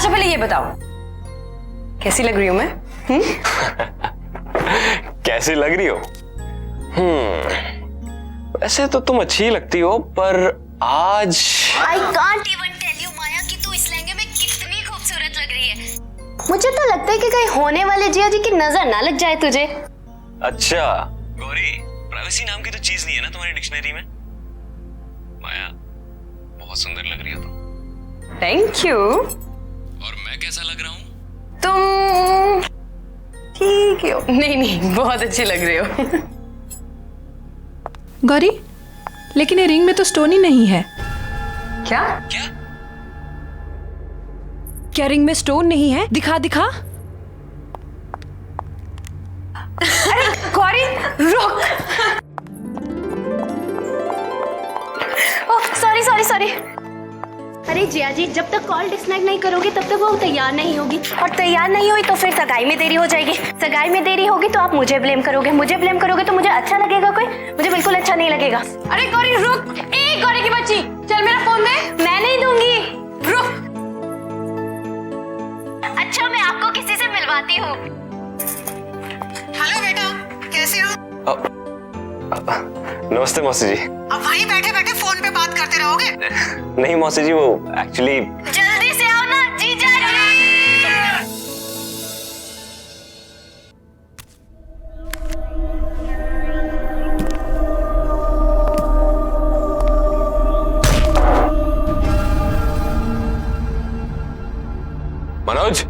अच्छा पहले ये बताओ, कैसी लग रही हूं मैं? कैसी लग रही हो? वैसे तो तुम अच्छी लगती हो, पर आज I can't even tell you माया कि तू इस लहंगे में कितनी खूबसूरत लग रही है। मुझे तो लगता है कि कहीं होने वाले जिया जी की नजर ना लग जाए तुझे। अच्छा गौरी, प्राइवेसी नाम की तो चीज नहीं है ना तुम्हारी डिक्शनरी में? माया बहुत सुंदर लग रही हो तुम। Thank you. और मैं कैसा लग रहा हूँ? तुम ठीक हो। नहीं बहुत अच्छी लग रही हो। गौरी, लेकिन ये रिंग में तो स्टोन ही नहीं है। क्या? क्या रिंग में स्टोन नहीं है? दिखा दिखा। अरे गौरी रुक। Oh sorry. अरे जिया जी, जब तक कॉल डिस्कनेक्ट नहीं करोगे तब तक वो तैयार नहीं होगी, और तैयार नहीं हुई तो फिर सगाई में देरी हो जाएगी। सगाई में देरी होगी तो आप मुझे ब्लेम करोगे, मुझे ब्लेम करोगे तो मुझे अच्छा लगेगा कोई? मुझे बिल्कुल अच्छा नहीं लगेगा। अरे गौरी रुक। गौरी की बच्ची, चल मेरा फोन दे। मैं नहीं दूंगी। रुक। अच्छा मैं आपको किसी से मिलवाती हूँ। हेलो बेटा, कैसे हो? नमस्ते मौसी जी। अब वहीं बैठे बैठे फोन पे बात करते रहोगे? नहीं मौसी जी, वो एक्चुअली जल्दी से आओ ना जीजा जी। मनोज,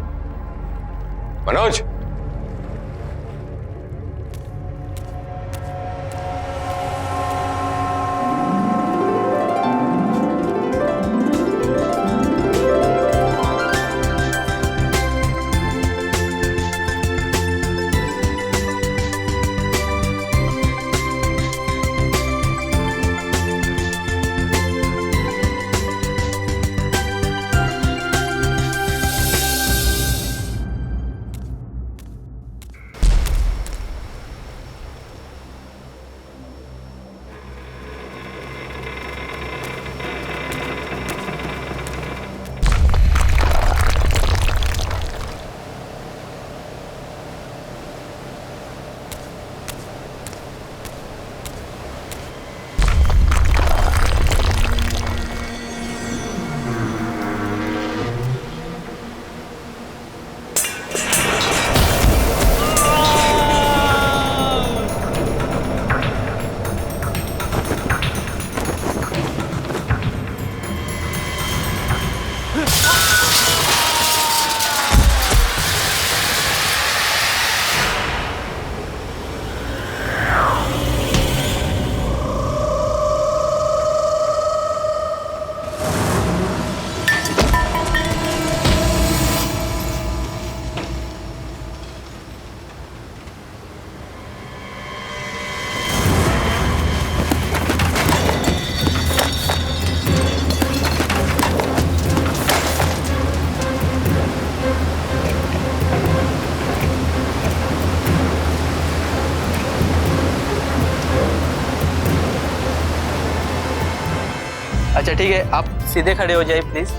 अच्छा ठीक है, आप सीधे खड़े हो जाइए प्लीज।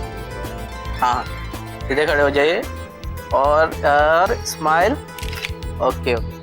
हाँ सीधे खड़े हो जाइए और स्माइल। Okay okay.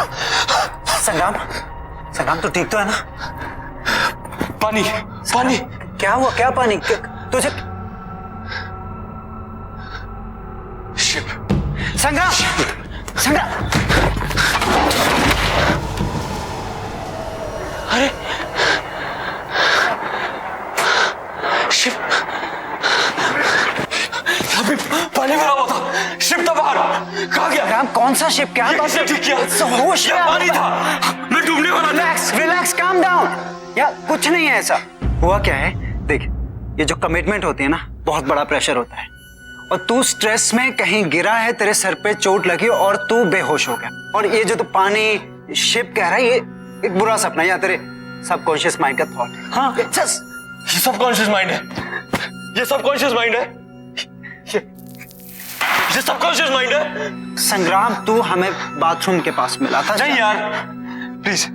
संग्राम, संग्राम तू ठीक तो है ना? पानी पानी। क्या हुआ? क्या पानी? तुझे शिप। संग्राम, संग्राम, अरे शिप, अभी पानी भरा हुआ था, शिप था बाहर, कहाँ गया? संग्राम कौन सा शिप? क्या बात किसने ठीक किया? होश में पानी था, मैं डूबने वाला था। Relax, relax, calm down. यार कुछ नहीं है ऐसा। हुआ क्या है देख, ये जो कमिटमेंट होती है ना, बहुत बड़ा प्रेशर होता है, और तू स्ट्रेस में कहीं गिरा है, तेरे सर पे चोट लगी और तू बेहोश हो गया। और ये जो तू पानी शिप कह रहा है, ये एक बुरा सपना है या तेरे सबकॉन्शियस माइंड का थॉट है। हाँ ये सबकॉन्शियस माइंड है, ये सबकॉन्शियस माइंड है, ये सबकॉन्शियस माइंड है। संग्राम तू हमें बाथरूम के पास मिला था। नहीं यार, प्लीज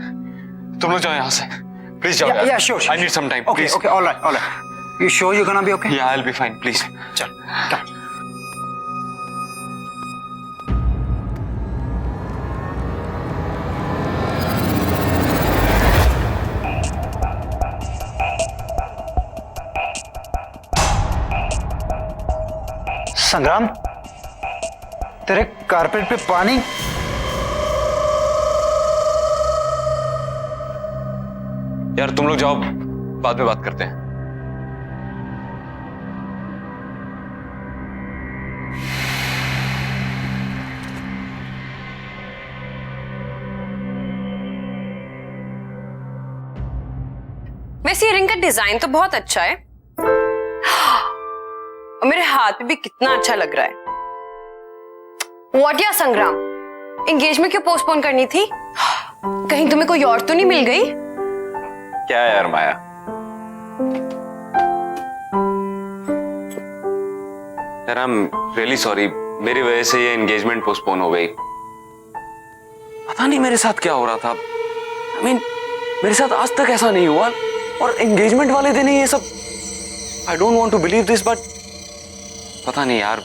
तुम लोग जाओ यहाँ से, प्लीज जाओ। Yeah, sure, sure. I need some time, Okay, please. okay, all right, all right. You sure you're gonna be okay? Yeah, I'll be fine, please. चल, come. संग्राम, तेरे कारपेट पे पानी। यार तुम लोग जाओ, बाद में बात करते हैं। वैसे ये रिंग का डिजाइन तो बहुत अच्छा है और मेरे हाथ पे भी कितना अच्छा लग रहा है। व्हाट या संग्राम, एंगेजमेंट क्यों पोस्टपोन करनी थी? कहीं तुम्हें कोई और तो नहीं मिल गई? क्या यार माया, यार आई एम रियली सॉरी, मेरी वजह से ये एंगेजमेंट पोस्टपोन हो गई। पता नहीं मेरे साथ क्या हो रहा था। I mean, मेरे साथ आज तक ऐसा नहीं हुआ, और एंगेजमेंट वाले दिन ही ये सब। I don't want to believe this, but पता नहीं यार,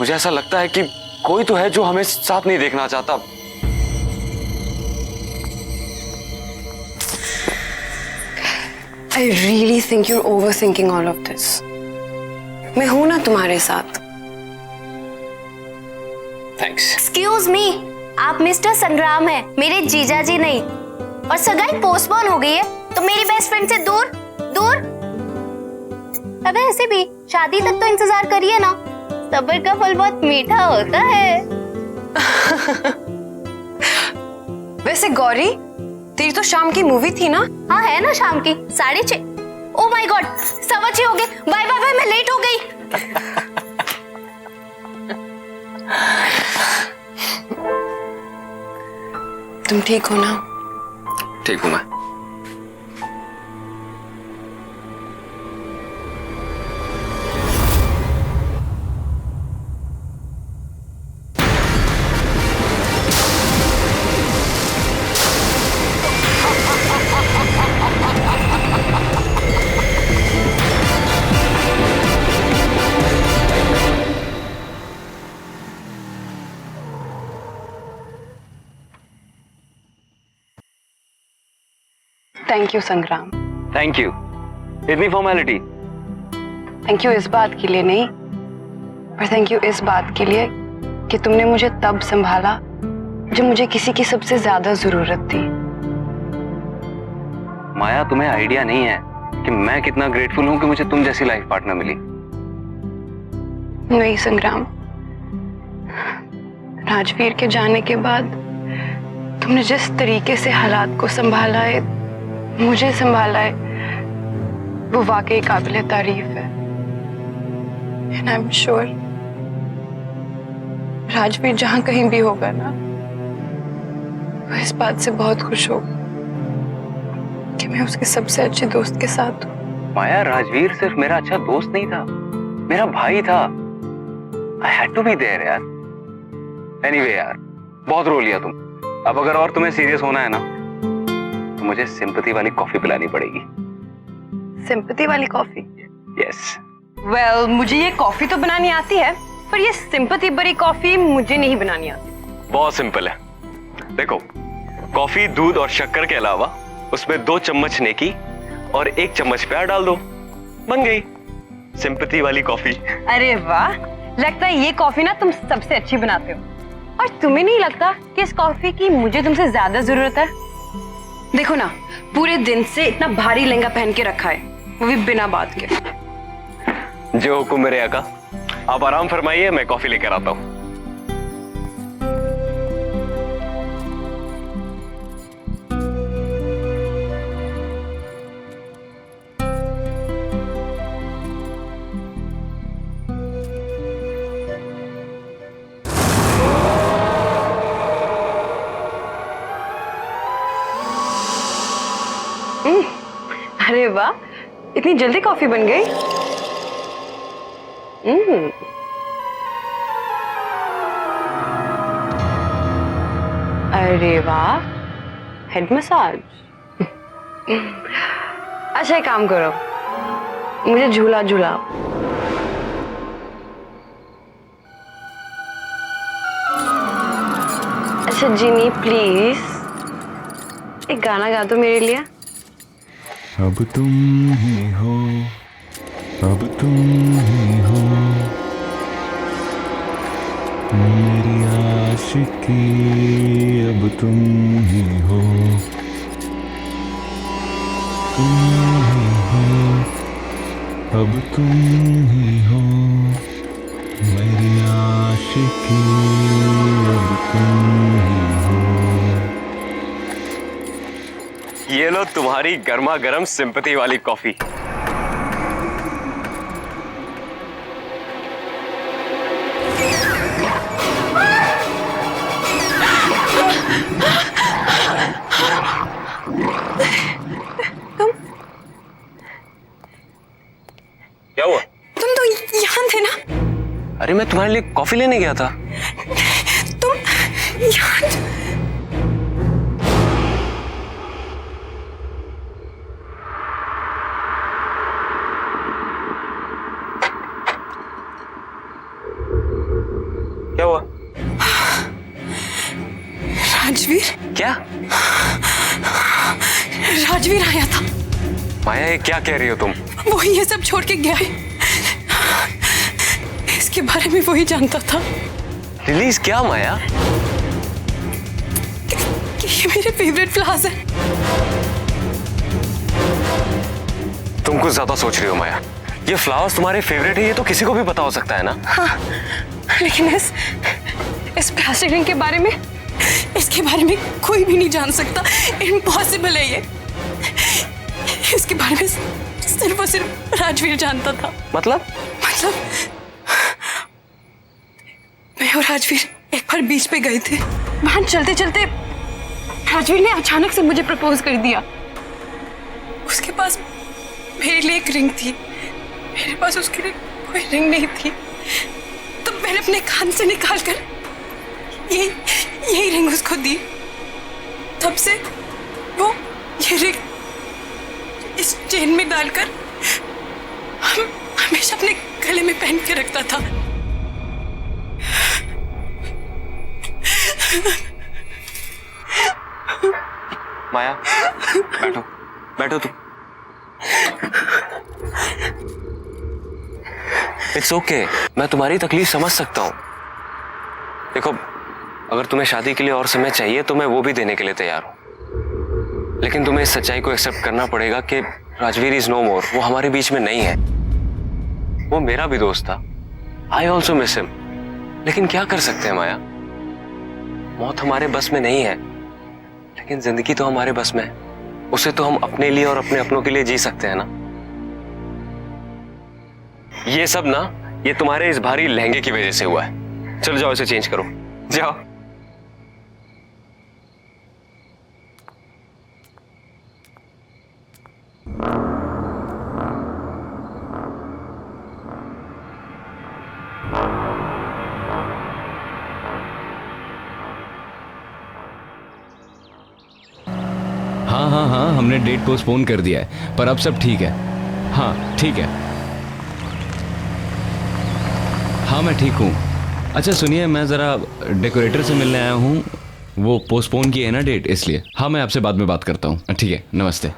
मुझे ऐसा लगता है कि कोई तो है जो हमें साथ नहीं देखना चाहता। I really think you're overthinking all of this. मैं हूं ना तुम्हारे साथ। थैंक्स। एक्सक्यूज मी, आप मिस्टर संग्राम हैं, मेरे जीजा जी नहीं। और सगाई पोस्टपोन हो गई है तो मेरी बेस्ट फ्रेंड से दूर दूर। अब ऐसे भी शादी तक तो इंतजार करिए ना, सब्र का फल बहुत मीठा होता है। वैसे गौरी, तेरी तो शाम की मूवी थी ना? हाँ है ना, शाम की 6:30। ओ माय गॉड, 6:15 हो गए। बाय बाय बाय, मैं लेट हो गई। तुम ठीक हो ना? ठीक हूं मैं। थैंक यू संग्राम। थैंक यू, इतनी फॉर्मेलिटी। थैंक यू इस बात के लिए नहीं, पर थैंक यू इस बात के लिए कि तुमने मुझे तब संभाला जब मुझे किसी की सबसे ज्यादा जरूरत थी। माया, तुम्हें आइडिया नहीं है कि मैं कितना ग्रेटफुल हूं कि मुझे तुम जैसी लाइफ पार्टनर मिली। नहीं संग्राम, राजवीर के जाने के बाद तुमने जिस तरीके से हालात को संभाला है, मुझे संभाला है, वो वाकई काबिल तारीफ है। And I am sure Rajveer जहां कहीं भी होगा ना, वो इस बात से बहुत खुश होगा कि मैं उसके सबसे अच्छे दोस्त के साथ हूँ। माया, राजवीर सिर्फ मेरा अच्छा दोस्त नहीं था, मेरा भाई था। I had to be there यार। एनीवे यार, बहुत रो लिया तुम। अब अगर और तुम्हें सीरियस होना है ना, तो मुझे सिंपैथी वाली कॉफी पिलानी पड़ेगी। सिंपैथी वाली कॉफी? यस। वेल, मुझे ये कॉफी तो बनानी आती है, पर ये सिंपैथी भरी कॉफी मुझे नहीं बनानी आती। बहुत सिंपल है। देखो, कॉफी दूध और शक्कर के अलावा उसमें 2 चम्मच नेकी और 1 चम्मच प्यार डाल दो, बन गई सिंपैथी वाली कॉफी। अरे वाह, लगता है ये कॉफी ना तुम सबसे अच्छी बनाते हो। और तुम्हें नहीं लगता कि इस कॉफी की मुझे तुमसे ज्यादा जरूरत है? देखो ना, पूरे दिन से इतना भारी लहंगा पहन के रखा है, वो भी बिना बात के। जो हुक्म मेरे आका, आप आराम फरमाइए, मैं कॉफी लेकर आता हूँ। अरे वाह, इतनी जल्दी कॉफी बन गई। अरे वाह, हेड मसाज। अच्छा एक काम करो, मुझे झूला झूलाओ। अच्छा जिनी प्लीज एक गाना गा दो मेरे लिए। अब तुम ही हो, अब तुम ही हो मेरी आशिकी, अब तुम ही हो, तुम ही हो, अब तुम ही हो मेरी आशिकी, अब तुम ही हो। ये लो तुम्हारी गर्मा गर्म सिंपैथी वाली कॉफी। क्या हुआ? तुम तो यहाँ थे ना? अरे मैं तुम्हारे लिए कॉफी लेने गया था। तुम यहाँ? क्या हुआ? राजवीर? क्या? राजवीर आया था। माया ये क्या कह रही हो तुम? वो ये सब छोड़ के गया है। इसके बारे में वही जानता था। रिलीज क्या माया? कि ये मेरे फेवरेट फ्लावर्स है। तुम कुछ ज्यादा सोच रही हो माया। ये फ्लावर्स तुम्हारे फेवरेट है, ये तो किसी को भी पता हो सकता है ना। हाँ, लेकिन इस प्लास्टिक रिंग के बारे में, इसके बारे में कोई भी नहीं जान सकता। इम्पॉसिबल है ये। इसके बारे में सिर्फ और सिर्फ राजवीर जानता था। मतलब मैं और राजवीर एक बार बीच पे गए थे। वहां चलते चलते राजवीर ने अचानक से मुझे प्रपोज कर दिया। उसके पास मेरे लिए एक रिंग थी, मेरे पास उसके लिए कोई रिंग नहीं थी। तो मैंने अपने कान से निकालकर यही रिंग उसको दी। तब से वो ये रिंग इस चेन में डालकर हमेशा अपने गले में पहन के रखता था। माया बैठो, बैठो तुम। इट्स ओके, मैं तुम्हारी तकलीफ समझ सकता हूँ। देखो, अगर तुम्हें शादी के लिए और समय चाहिए तो मैं वो भी देने के लिए तैयार हूँ, लेकिन तुम्हें इस सच्चाई को एक्सेप्ट करना पड़ेगा कि राजवीर इज नो मोर। वो हमारे बीच में नहीं है। वो मेरा भी दोस्त था। I also miss him. लेकिन क्या कर सकते हैं माया, मौत हमारे बस में नहीं है, लेकिन जिंदगी तो हमारे बस में है। उसे तो हम अपने लिए और अपने अपनों के लिए जी सकते हैं ना। ये सब ना, ये तुम्हारे इस भारी लहंगे की वजह से हुआ है। चलो जाओ, इसे चेंज करो, जाओ। हाँ, हमने डेट पोस्टपोन कर दिया है, पर अब सब ठीक है। हाँ ठीक है। हाँ मैं ठीक हूँ। अच्छा सुनिए, मैं ज़रा डेकोरेटर से मिलने आया हूँ। वो पोस्टपोन की है ना डेट, इसलिए। हाँ, मैं आपसे बाद में बात करता हूँ। ठीक है, नमस्ते।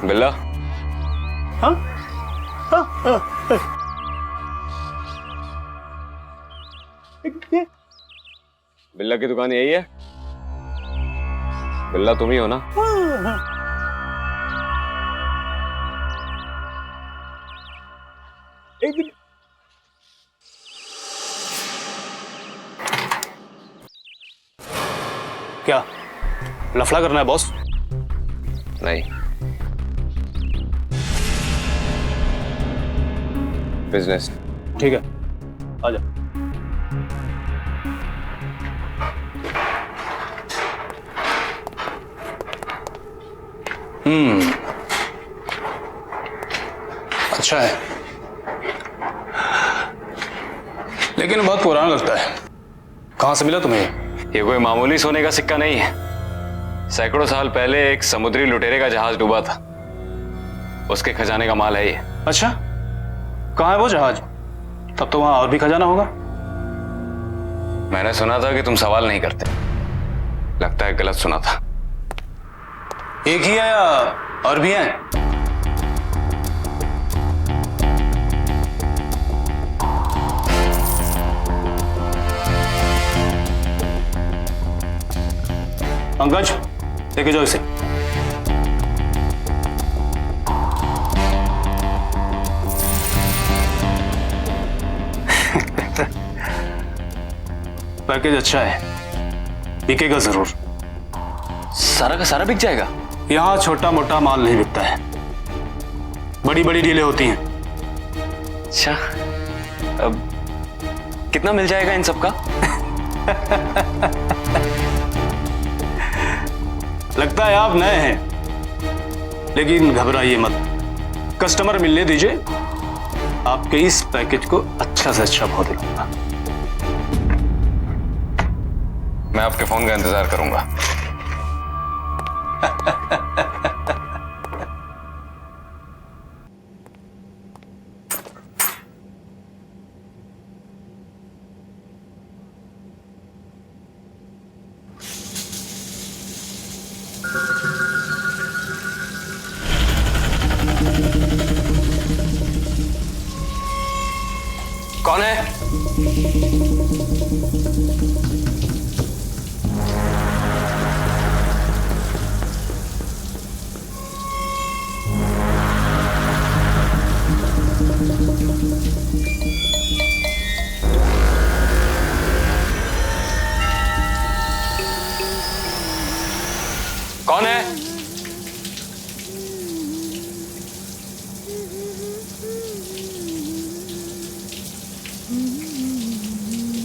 बिल्ला, बिल्ला की दुकान यही है? बिल्ला तुम ही हो ना? क्या लफड़ा करना है बॉस? नहीं, बिजनेस। ठीक है, आजा। अच्छा है, लेकिन बहुत पुराना लगता है। कहां से मिला तुम्हें? ये कोई मामूली सोने का सिक्का नहीं है। सैकड़ों साल पहले एक समुद्री लुटेरे का जहाज डूबा था, उसके खजाने का माल है ये। अच्छा, कहां है वो जहाज? तब तो वहां और भी खजाना होगा। मैंने सुना था कि तुम सवाल नहीं करते। लगता है गलत सुना था। एक ही है या और भी हैं? पंकज, लेके जाओ इसे। पैकेज अच्छा है, बिकेगा जरूर। सारा का सारा बिक जाएगा? यहां छोटा मोटा माल नहीं बिकता है, बड़ी बड़ी डीलें होती हैं। अच्छा, अब कितना मिल जाएगा इन सबका? लगता है आप नए हैं, लेकिन घबराइए मत। कस्टमर मिलने दीजिए, आपके इस पैकेज को अच्छा से अच्छा भाव दिलाऊंगा। मैं आपके फोन का इंतजार करूंगा। कौन है? कौन है?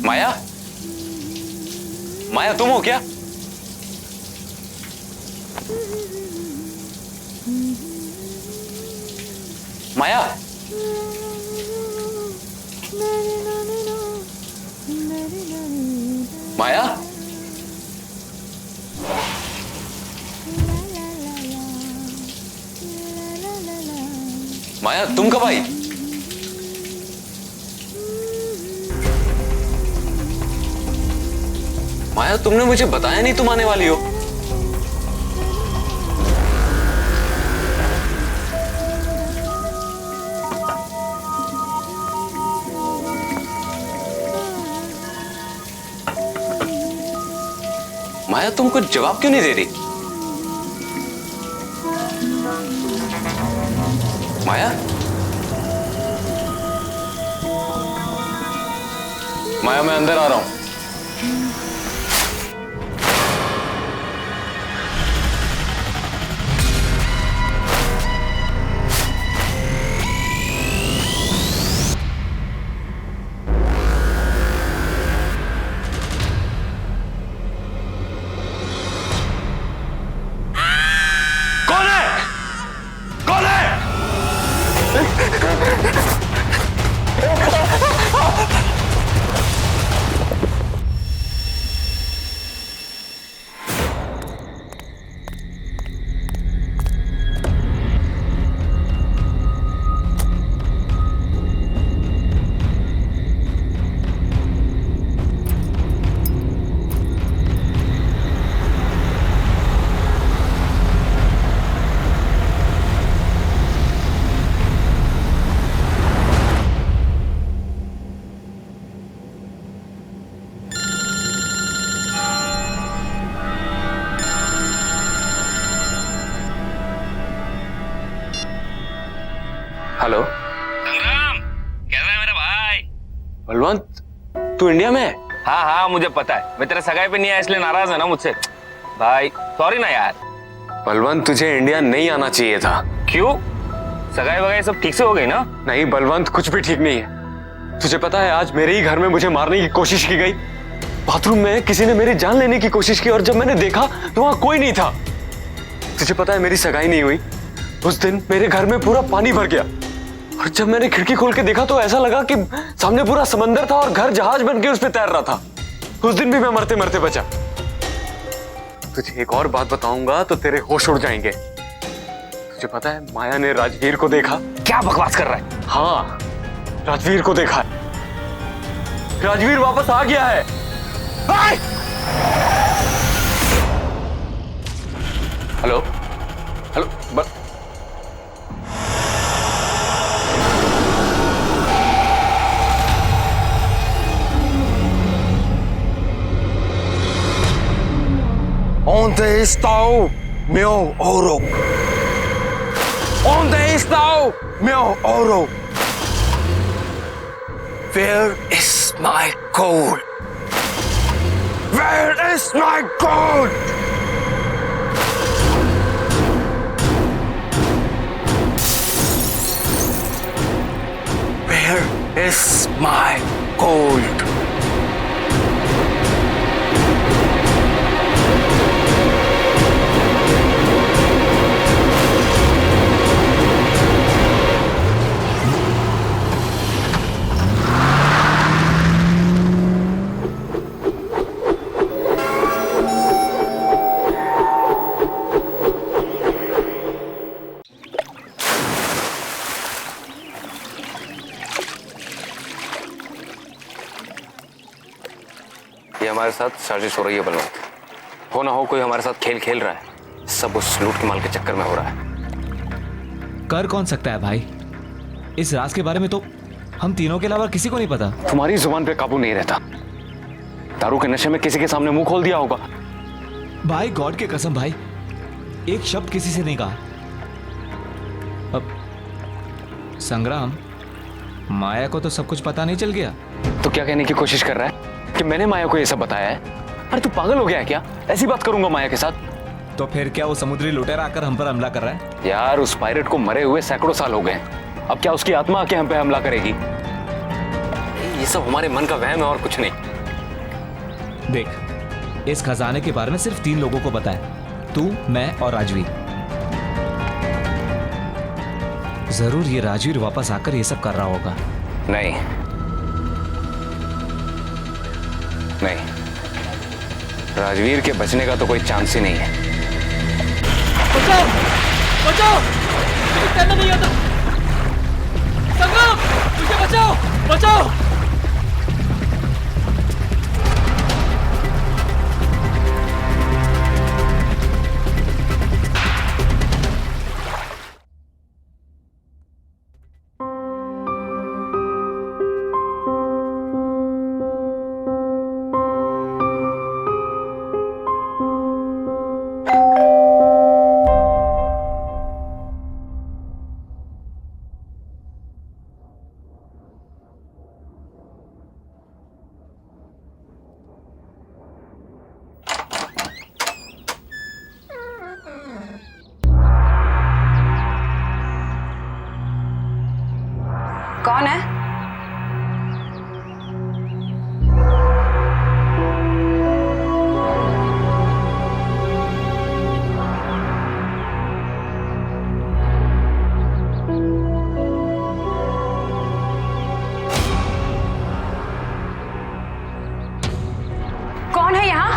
माया? माया तुम हो क्या? माया? माया? माया तुम कब आई? माया तुमने मुझे बताया नहीं तुम आने वाली हो। माया तुम कुछ जवाब क्यों नहीं दे रही? माया? माया मैं अंदर आ रहा हूं। हेलो संग्राम, कैसा है मेरा भाई? बलवंत, तू इंडिया में है? हाँ हाँ मुझे पता है, मैं तेरे सगाई पे नहीं आया इसलिए नाराज है ना मुझसे। भाई सॉरी ना यार। बलवंत, तुझे इंडिया नहीं आना चाहिए था। क्यों? सगाई वगाई सब ठीक से हो गई ना? नहीं बलवंत, कुछ भी ठीक नहीं है। तुझे पता है आज मेरे ही घर में मुझे मारने की कोशिश की गई। बाथरूम में किसी ने मेरी जान लेने की कोशिश की और जब मैंने देखा तो वहां कोई नहीं था। तुझे पता है मेरी सगाई नहीं हुई। उस दिन मेरे घर में पूरा पानी भर गया और जब मैंने खिड़की खोल के देखा तो ऐसा लगा कि सामने पूरा समंदर था और घर जहाज बन के उस पर तैर रहा था। उस दिन भी मैं मरते मरते बचा। तुझे एक और बात बताऊंगा तो तेरे होश उड़ जाएंगे। तुझे पता है माया ने राजवीर को देखा। क्या बकवास कर रहा है? हाँ, राजवीर को देखा है। राजवीर वापस आ गया है। Hello hello Onde está o meu ouro? Onde está o meu ouro? Where is my gold? Where is my gold? Where is my gold? ये हमारे साथ साजिश हो रही है बलवंत। हो ना हो कोई हमारे साथ खेल खेल रहा है। सब उस लूट के माल के चक्कर में हो रहा है। कर कौन सकता है भाई? इस राज के बारे में तो हम तीनों के अलावा किसी को नहीं पता। तुम्हारी जुबान पे काबू नहीं रहता। दारू के नशे में किसी के सामने मुंह खोल दिया होगा। भाई गॉड के कसम भाई, एक शब्द किसी से नहीं कहा। अब संग्राम, माया को तो सब कुछ पता नहीं चल गया? तो क्या कहने की कोशिश कर रहा है कि मैंने माया को ये सब बताया है? अरे तू पागल हो गया है क्या? ऐसी बात करूंगा माया के साथ? तो फिर क्या वो समुद्री लुटेरा आकर हम पर हमला कर रहा है? यार उस पायरेट को मरे हुए सैकड़ों साल हो गए। अब क्या उसकी आत्मा आके हम पे हमला करेगी? ये सब हमारे मन का वहम है और कुछ नहीं। देख, इस खजाने के बारे में सिर्फ 3 लोगों को पता है, तू, मैं और राजवीर। जरूर ये राजवीर वापस आकर ये सब कर रहा होगा। नहीं नहीं, राजवीर के बचने का तो कोई चांस ही नहीं है। बचाओ बचाओ, मुझे तैरना नहीं आता। संगम, मुझे बचाओ बचाओ। कौन है? कौन है यहाँ?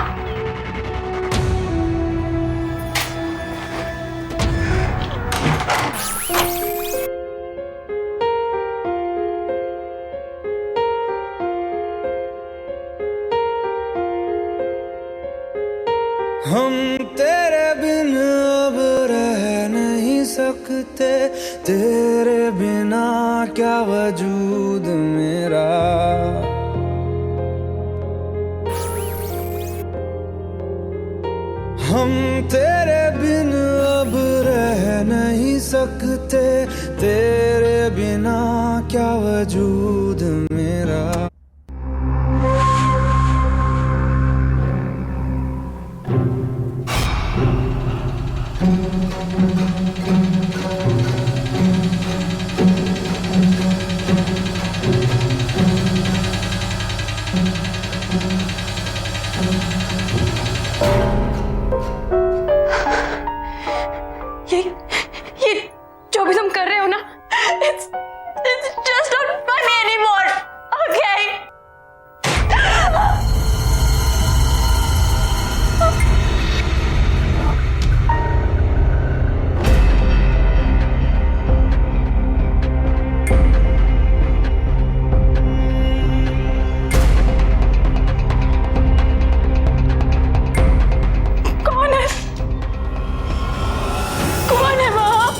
हम तेरे बिन अब रह नहीं सकते, तेरे बिना क्या वजूद मेरा। हम तेरे बिन अब रह नहीं सकते, तेरे बिन क्या वजूद मेरा। ये जो भी तुम कर रहे हो ना, it's just not funny anymore, okay? कौन है? कौन है वहाँ?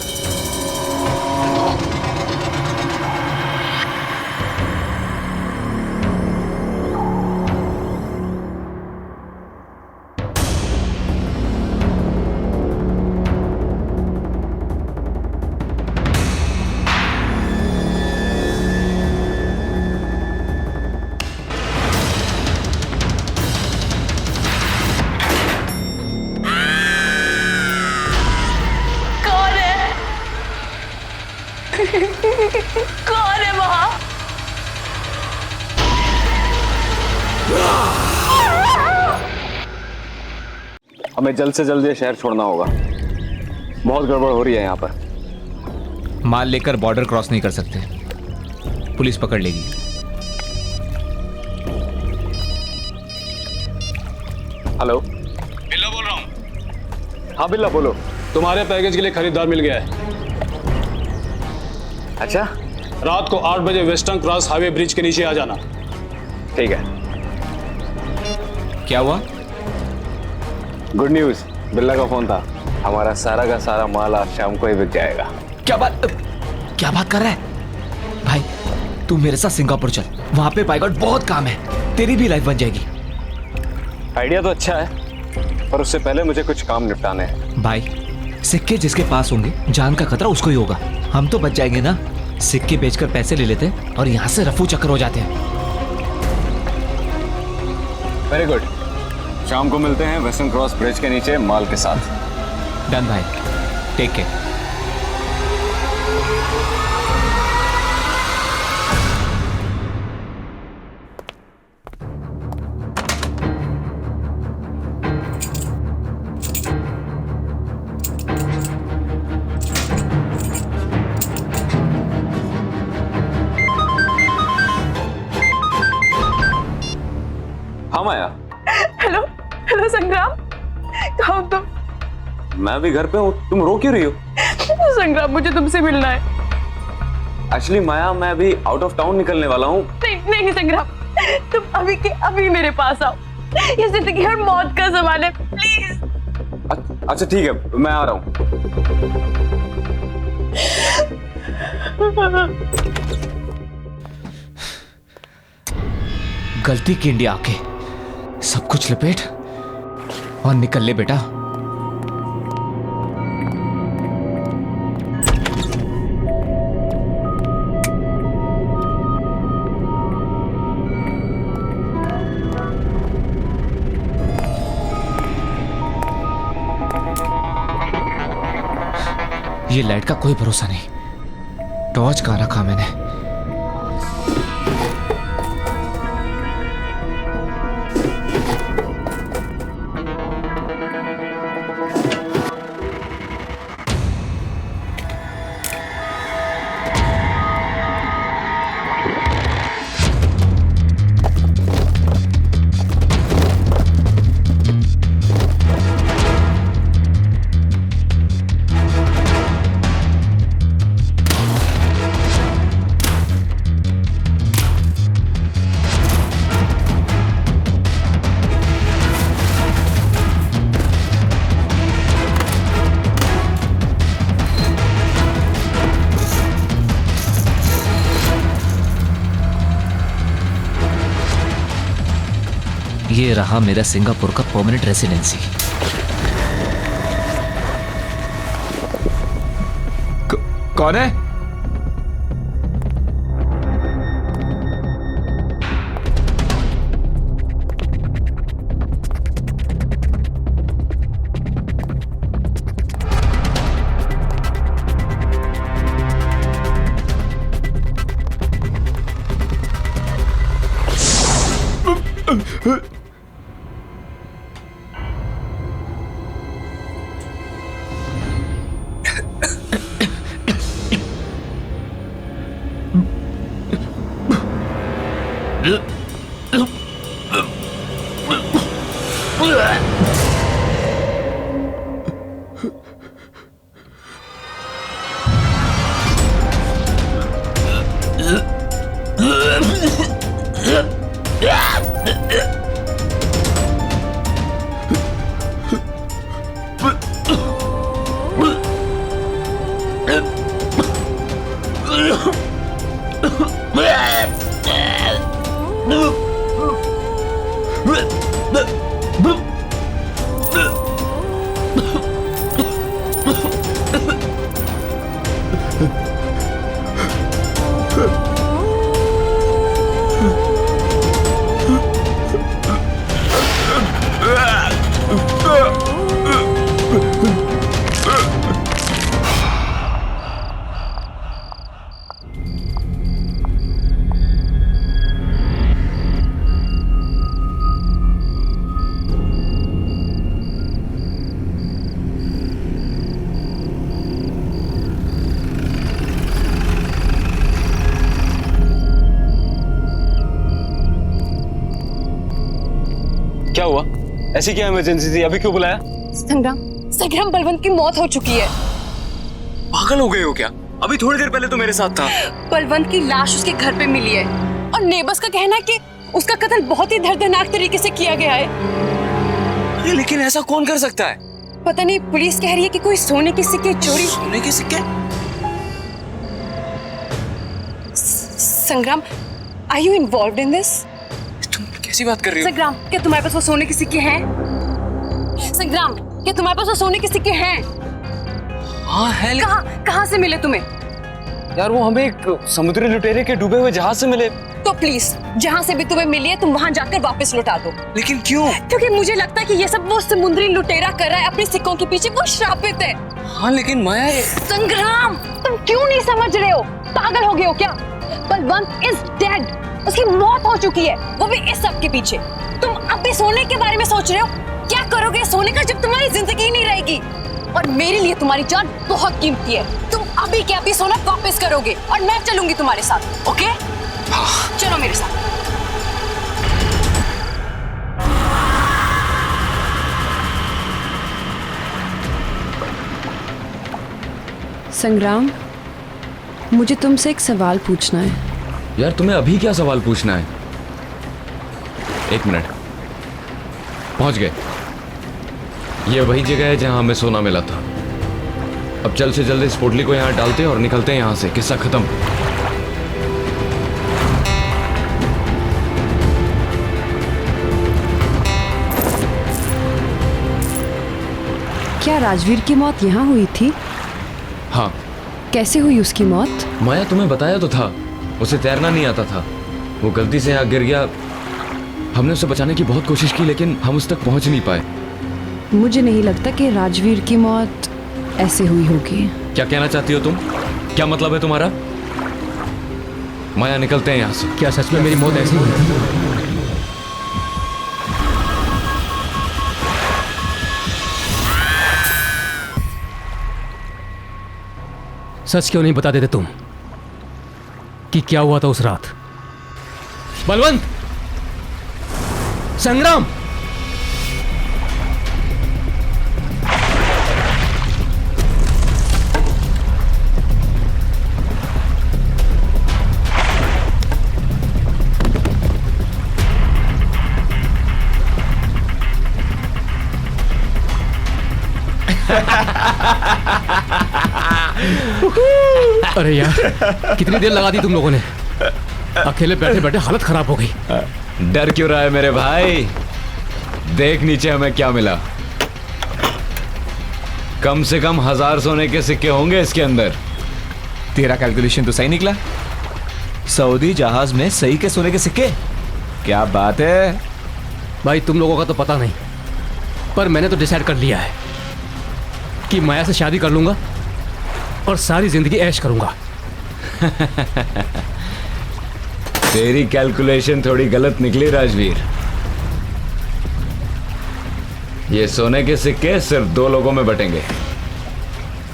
कौन है? कौन है वहाँ? हमें जल्द से जल्द ये शहर छोड़ना होगा। बहुत गड़बड़ हो रही है यहाँ पर। माल लेकर बॉर्डर क्रॉस नहीं कर सकते, पुलिस पकड़ लेगी। हेलो, बिल्ला बोल रहा हूँ। हाँ बिल्ला बोलो। तुम्हारे पैकेज के लिए खरीदार मिल गया है। अच्छा, रात को 8 बजे वेस्टर्न क्रॉस हाईवे ब्रिज के नीचे आ जाना। ठीक है। क्या हुआ? गुड न्यूज, बिल्ला का फोन था। हमारा सारा का सारा माल आज शाम को ही बिक जाएगा। क्या बात कर रहा है? भाई तू मेरे साथ सिंगापुर चल, वहां पे बाय गॉड बहुत काम है, तेरी भी लाइफ बन जाएगी। आइडिया तो अच्छा है, पर उससे पहले मुझे कुछ काम निपटाने हैं। भाई सिक्के जिसके पास होंगे, जान का खतरा उसको ही होगा। हम तो बच जाएंगे ना, सिक्के बेचकर पैसे ले लेते हैं और यहाँ से रफू चक्कर हो जाते हैं। वेरी गुड, शाम को मिलते हैं वेस्टर्न क्रॉस ब्रिज के नीचे माल के साथ। डन भाई, टेक केयर। हाँ माया। हेलो हेलो संग्राम, कहाँ हो तुम? मैं भी घर पे हूँ, तुम रो क्यों रही हो? संग्राम, मुझे तुमसे मिलना है। एक्चुअली माया, मैं अभी आउट ऑफ टाउन निकलने वाला हूँ। नहीं संग्राम, तुम अभी के अभी मेरे पास आओ। ये जिंदगी और मौत का सवाल है, प्लीज। अच्छा ठीक है, मैं आ रहा हूँ। गलती की इंडिया आके सब कुछ लपेट और निकल ले बेटा। ये लाइट का कोई भरोसा नहीं, टॉर्च कहाँ रखा मैंने? ये रहा मेरा सिंगापुर का परमानेंट रेसिडेंसी। कौन है? क्या हुआ? ऐसी क्या इमरजेंसी थी? अभी क्यों बुलाया? संग्राम बलवंत की मौत हो चुकी है। पागल हो गए हो क्या? अभी थोड़ी देर पहले तो मेरे साथ था। बलवंत की लाश उसके घर पे मिली है और नेबर्स का कहना है कि उसका कत्ल बहुत ही दर्दनाक तरीके से किया गया है। अरे लेकिन ऐसा कौन कर सकता है? पता नहीं, पुलिस कह रही है कि कोई सोने के सिक्के चोरी। सोने के सिक्के? Sangram, are you involved in this? तुम कैसी बात कर रही हो? संग्राम, क्या तुम्हारे पास वो सोने के सिक्के हैं? संग्राम, क्या तुम्हारे पास वो सोने के सिक्के हैं? हाँ है। कहाँ से मिले तुम्हें? यार वो हमें एक समुद्री लुटेरे के डूबे हुए जहाज से मिले। तो प्लीज, जहाँ से भी तुम्हें मिली है तुम वहाँ जाकर वापस लौटा दो। लेकिन क्यों? क्योंकि मुझे लगता है कि ये सब वो समुद्री लुटेरा कर रहा है अपने सिक्कों के पीछे। वो श्रापित है। हाँ लेकिन माया संग्राम, तुम क्यों नहीं समझ रहे हो? पागल हो गए हो क्या? Balwant is dead. उसकी मौत हो चुकी है, वो भी इस सब के पीछे। तुम अब भी सोने के बारे में सोच रहे हो? क्या करोगे सोने का जब तुम्हारी जिंदगी नहीं रहेगी? और मेरे लिए तुम्हारी जान बहुत कीमती है। तुम अभी के अभी सोना वापस करोगे और मैं चलूंगी तुम्हारे साथ। ओके? चलो मेरे साथ। संग्राम, मुझे तुमसे एक सवाल पूछना है। यार तुम्हें अभी क्या सवाल पूछना है? एक मिनट, पहुंच गए। ये वही जगह है जहां हमें सोना मिला था। अब जल्द से जल्द इस पोटली को यहाँ डालते हैं और निकलते हैं यहाँ से। किस्सा खत्म। क्या राजवीर की मौत यहाँ हुई थी? हाँ। कैसे हुई उसकी मौत? माया तुम्हें बताया तो था, उसे तैरना नहीं आता था। वो गलती से यहाँ गिर गया। हमने उसे बचाने की बहुत कोशिश की लेकिन हम उस तक पहुंच नहीं पाए। मुझे नहीं लगता कि राजवीर की मौत ऐसे हुई होगी। क्या कहना चाहती हो तुम? क्या मतलब है तुम्हारा? माया निकलते हैं यहाँ से। क्या सच में मेरी मौत ऐसी हुई? सच क्यों नहीं बता देते तुम कि क्या हुआ था उस रात? बलवंत, संग्राम, अरे यार, कितनी देर लगा दी तुम लोगों ने? अकेले बैठे बैठे हालत खराब हो गई। डर क्यों रहा है मेरे भाई? देख नीचे हमें क्या मिला। कम से कम 1000 सोने के सिक्के होंगे इसके अंदर। तेरा कैलकुलेशन तो सही निकला। सऊदी जहाज में सही के सोने के सिक्के? क्या बात है भाई। तुम लोगों का तो पता नहीं, पर मैंने तो डिसाइड कर लिया है कि माया से शादी कर लूंगा और सारी जिंदगी ऐश करूंगा। तेरी कैलकुलेशन थोड़ी गलत निकली राजवीर। ये सोने के सिक्के सिर्फ 2 लोगों में बटेंगे,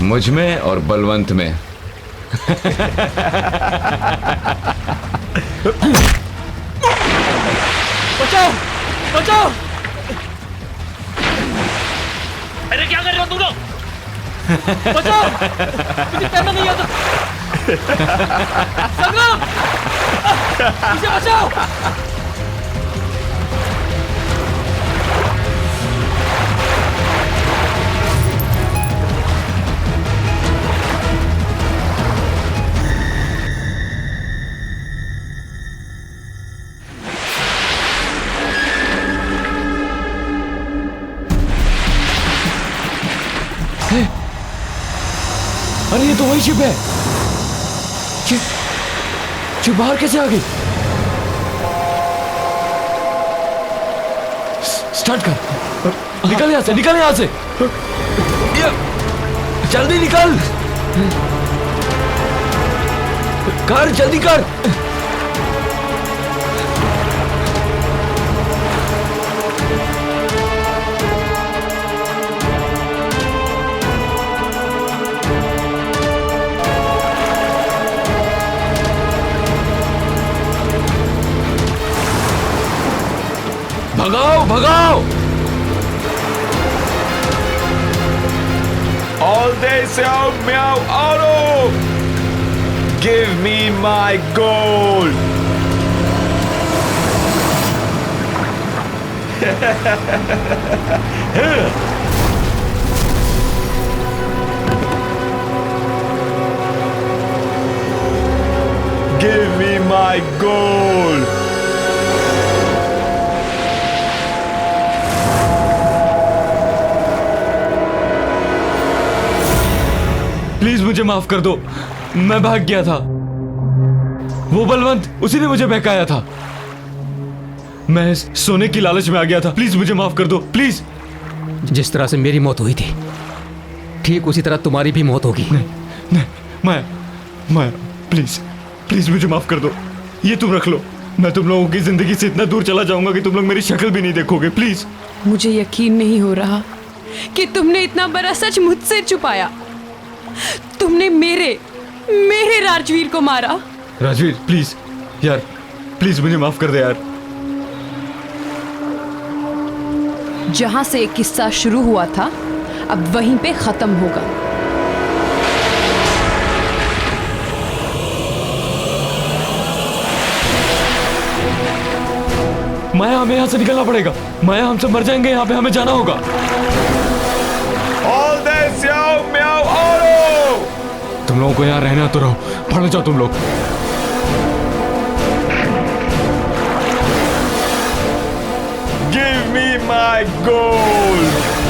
मुझ में और बलवंत में। बचाओ बचाओ! अरे क्या कर रहे हो तुम लोग? बचाओ! मुझे तैरना नहीं आता। संग्राम! इसे बचाओ! अरे ये तो वही शिप है। ये बाहर कैसे आ गई? स्टार्ट कर, निकल यहां से, निकल यहां से, जल्दी निकल, कर जल्दी कर। भगाओ भगाओ! All this out, meow, auto! Give me my gold! Give me my gold! Please मुझे माफ कर दो, मैं भाग गया था। वो बलवंत, उसी ने मुझे बहकाया था। मैं सोने की लालच में आ गया था। प्लीज मुझे माफ कर दो, प्लीज। जिस तरह से मेरी मौत हुई थी, ठीक उसी तरह तुम्हारी भी मौत होगी। नहीं, मैं प्लीज प्लीज मुझे माफ कर दो। ये तुम रख लो। मैं तुम लोगों की जिंदगी से इतना दूर चला जाऊंगा कि तुम लोग मेरी शक्ल भी नहीं देखोगे। प्लीज। मुझे यकीन नहीं हो रहा कि तुमने इतना बड़ा सच मुझसे छुपाया। तुमने मेरे राजवीर को मारा। राजवीर प्लीज यार, प्लीज मुझे माफ कर दे यार। जहां से एक किस्सा शुरू हुआ था, अब वहीं पे खत्म होगा। माया, हमें यहाँ से निकलना पड़ेगा। माया, हम सब मर जाएंगे यहाँ पे, हमें जाना होगा। All this out, meow, auto! तुम लोगों को यहाँ रहना तो रहो, पढ़ जाओ तुम लोग। Give me my gold!